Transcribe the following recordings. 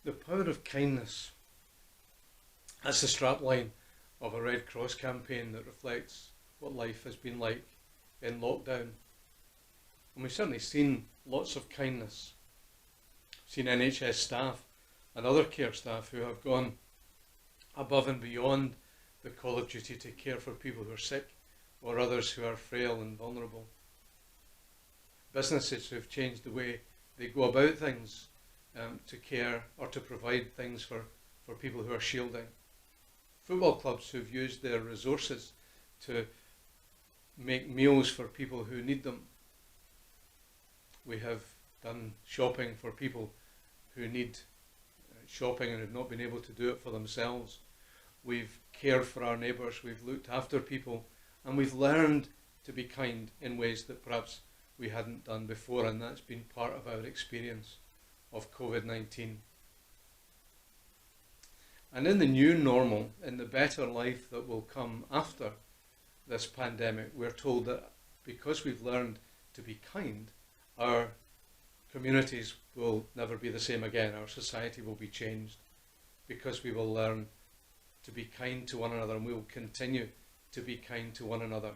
The power of kindness. That's the strapline of a Red Cross campaign that reflects what life has been like in lockdown. And we've certainly seen lots of kindness. We've seen NHS staff and other care staff who have gone above and beyond the call of duty to care for people who are sick or others who are frail and vulnerable. Businesses who have changed the way they go about things to care or to provide things for people who are shielding. Football clubs who've used their resources to make meals for people who need them. We have done shopping for people who need shopping and have not been able to do it for themselves. We've cared for our neighbours, we've looked after people, and we've learned to be kind in ways that perhaps we hadn't done before, and that's been part of our experience of COVID-19. And in the new normal, in the better life that will come after this pandemic, we're told that because we've learned to be kind, our communities will never be the same again. Our society will be changed because we will learn to be kind to one another, and we will continue to be kind to one another.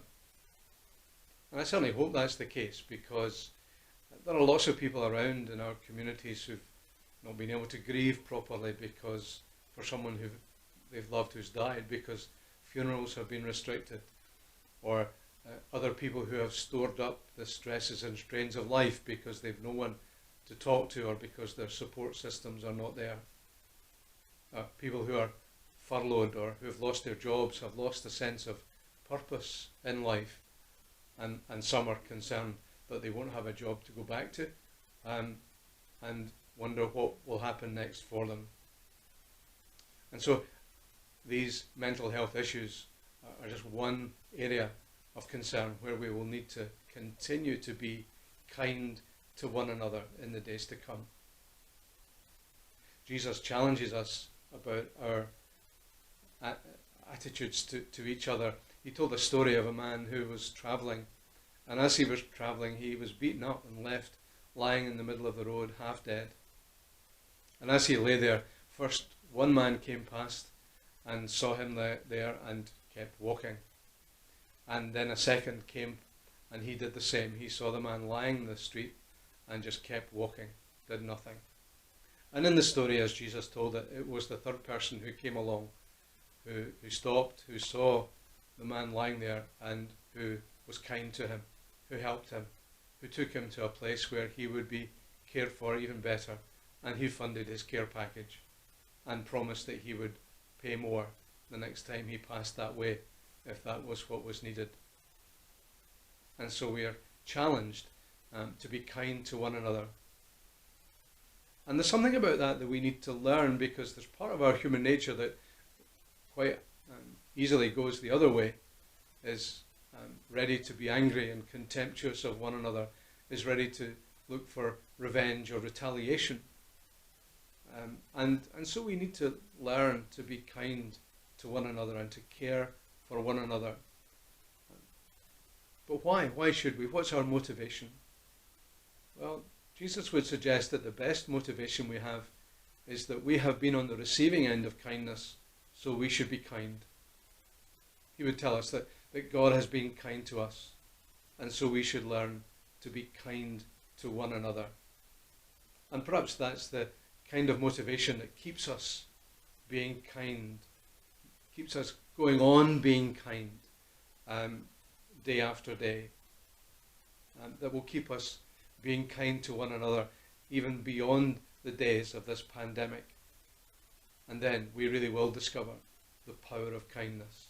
And I certainly hope that's the case, because there are lots of people around in our communities who've not been able to grieve properly because for someone who they've loved who's died, because funerals have been restricted, or other people who have stored up the stresses and strains of life because they've no one to talk to or because their support systems are not there. People who are furloughed or who have lost their jobs have lost a sense of purpose in life, and some are concerned that they won't have a job to go back to, and wonder what will happen next for them. And so these mental health issues are just one area of concern where we will need to continue to be kind to one another in the days to come. Jesus challenges us about our attitudes to each other. He told the story of a man who was travelling, and as he was travelling he was beaten up and left lying in the middle of the road half dead. And as he lay there, first one man came past and saw him there and kept walking. And then a second came and he did the same. He saw the man lying in the street and just kept walking, did nothing. And in the story, as Jesus told it, it was the third person who came along, who stopped, who saw the man lying there and who was kind to him, who helped him, who took him to a place where he would be cared for even better, and he funded his care package and promised that he would pay more the next time he passed that way if that was what was needed. And so we are challenged to be kind to one another. And there's something about that we need to learn, because there's part of our human nature that quite easily goes the other way, is ready to be angry and contemptuous of one another, is ready to look for revenge or retaliation. And so we need to learn to be kind to one another and to care for one another. But why? Why should we? What's our motivation? Well, Jesus would suggest that the best motivation we have is that we have been on the receiving end of kindness, so we should be kind. He would tell us that God has been kind to us, and so we should learn to be kind to one another. And perhaps that's the kind of motivation that keeps us being kind, keeps us going on being kind day after day, that will keep us being kind to one another even beyond the days of this pandemic. And then we really will discover the power of kindness.